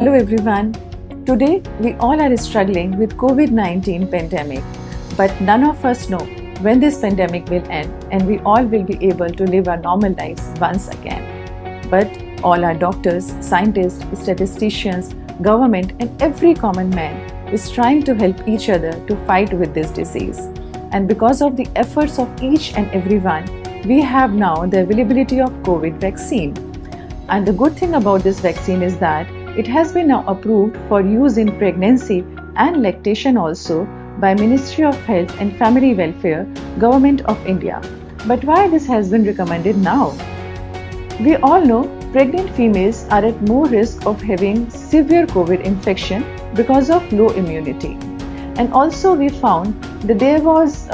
Hello everyone. Today we all are struggling with COVID-19 pandemic, but none of us know when this pandemic will end and we all will be able to live our normal lives once again. But all our doctors, scientists, statisticians, government and every common man is trying to help each other to fight with this disease. And because of the efforts of each and everyone, we have now the availability of COVID vaccine. And the good thing about this vaccine is that it has been now approved for use in pregnancy and lactation also by Ministry of Health and Family Welfare, Government of India. But why this has been recommended now? We all know pregnant females are at more risk of having severe COVID infection because of low immunity. And also we found that there was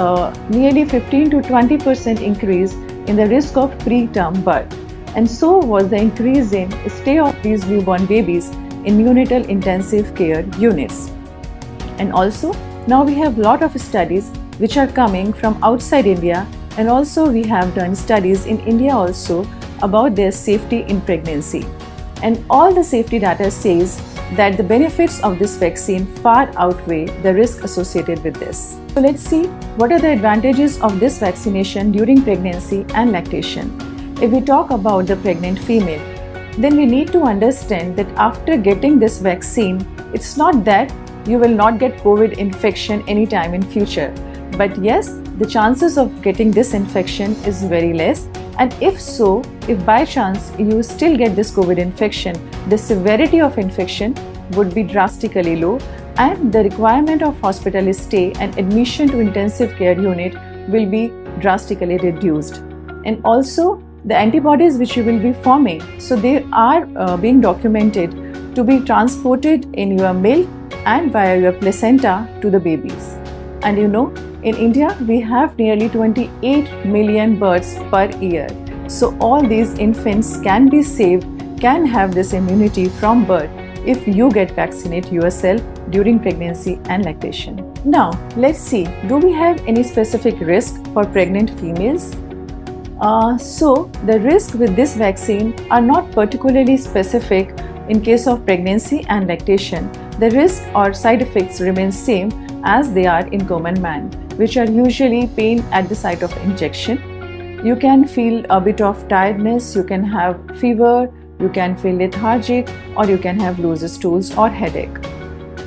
nearly 15 to 20% increase in the risk of preterm birth. And so was the increase in stay of these newborn babies in neonatal intensive care units. And also now we have a lot of studies which are coming from outside India, and also we have done studies in India also about their safety in pregnancy. And all the safety data says that the benefits of this vaccine far outweigh the risk associated with this. So let's see what are the advantages of this vaccination during pregnancy and lactation. If we talk about the pregnant female, then we need to understand that after getting this vaccine, it's not that you will not get COVID infection anytime in future. But yes, the chances of getting this infection is very less. And if so, if by chance you still get this COVID infection, the severity of infection would be drastically low and the requirement of hospital stay and admission to intensive care unit will be drastically reduced. And also, the antibodies which you will be forming, so they are being documented to be transported in your milk and via your placenta to the babies. And you know, in India we have nearly 28 million births per year. So all these infants can be saved, can have this immunity from birth if you get vaccinated yourself during pregnancy and lactation. Now let's see, do we have any specific risk for pregnant females? So the risk with this vaccine are not particularly specific in case of pregnancy and lactation. The risk or side effects remain same as they are in common man, which are usually pain at the site of injection. You can feel a bit of tiredness, you can have fever, you can feel lethargic, or you can have loose stools or headache.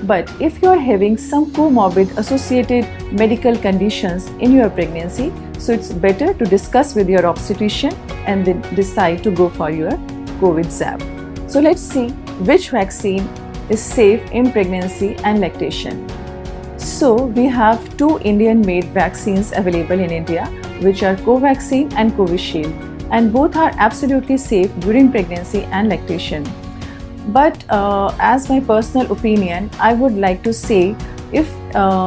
But if you are having some comorbid associated medical conditions in your pregnancy, so it's better to discuss with your obstetrician and then decide to go for your COVID jab. So let's see which vaccine is safe in pregnancy and lactation. So we have two Indian-made vaccines available in India, which are Covaxin and Covishield, and both are absolutely safe during pregnancy and lactation. But as my personal opinion, I would like to say if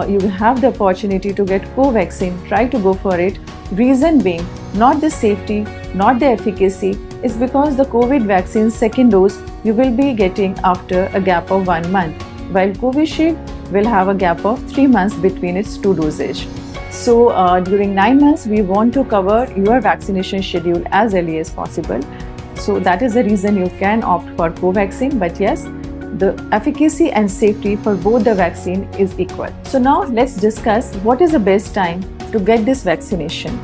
you have the opportunity to get Covaxin, try to go for it. Reason being, not the safety, not the efficacy, is because the COVID vaccine second dose you will be getting after a gap of 1 month, while Covishield will have a gap of 3 months between its two dosage. So during 9 months, we want to cover your vaccination schedule as early as possible. So that is the reason you can opt for Covaxin, but yes, the efficacy and safety for both the vaccine is equal. So now let's discuss what is the best time to get this vaccination.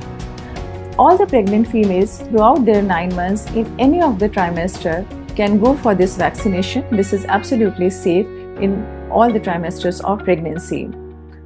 All the pregnant females throughout their 9 months in any of the trimester can go for this vaccination. This is absolutely safe in all the trimesters of pregnancy.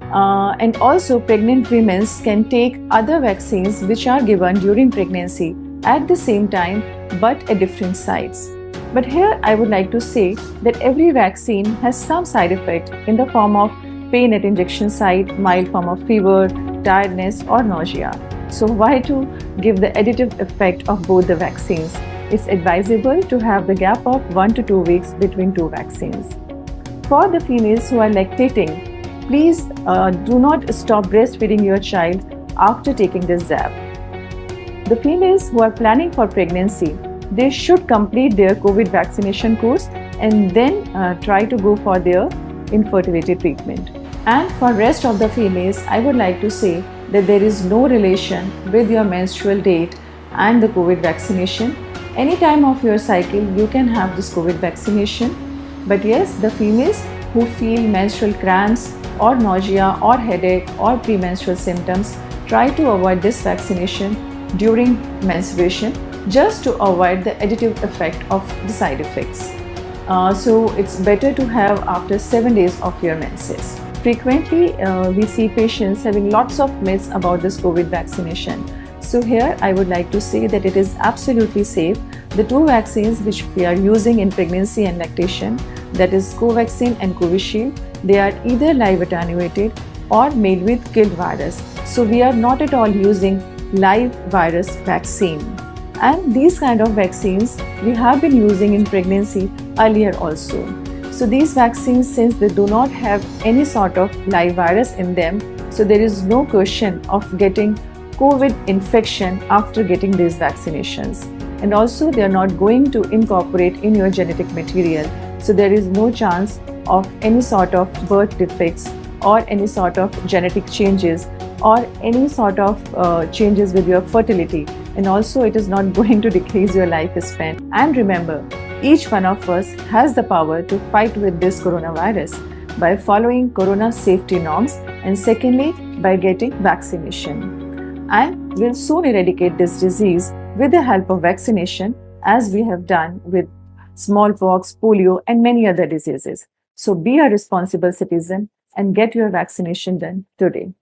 And also pregnant women can take other vaccines which are given during pregnancy at the same time but at different sites. But here I would like to say that every vaccine has some side effect in the form of pain at injection site, mild form of fever, tiredness or nausea. So why to give the additive effect of both the vaccines? It's advisable to have the gap of 1 to 2 weeks between two vaccines. For the females who are lactating, please do not stop breastfeeding your child after taking this jab. The females who are planning for pregnancy, they should complete their COVID vaccination course and then try to go for their infertility treatment. And for rest of the females, I would like to say that there is no relation with your menstrual date and the COVID vaccination. Any time of your cycle, you can have this COVID vaccination. But yes, the females who feel menstrual cramps or nausea or headache or premenstrual symptoms try to avoid this vaccination during menstruation just to avoid the additive effect of the side effects. So it's better to have after 7 days of your menses. Frequently, we see patients having lots of myths about this COVID vaccination. So here I would like to say that it is absolutely safe. The two vaccines which we are using in pregnancy and lactation, that is Covaxin and Covishield, they are either live attenuated or made with killed virus. So we are not at all using live virus vaccine. And these kind of vaccines we have been using in pregnancy earlier also. So these vaccines, since they do not have any sort of live virus in them, so there is no question of getting COVID infection after getting these vaccinations. And also they are not going to incorporate in your genetic material. So there is no chance of any sort of birth defects or any sort of genetic changes or any sort of changes with your fertility. And also it is not going to decrease your lifespan. And remember, each one of us has the power to fight with this coronavirus by following corona safety norms and secondly by getting vaccination. And we'll soon eradicate this disease with the help of vaccination as we have done with smallpox, polio and many other diseases. So be a responsible citizen and get your vaccination done today.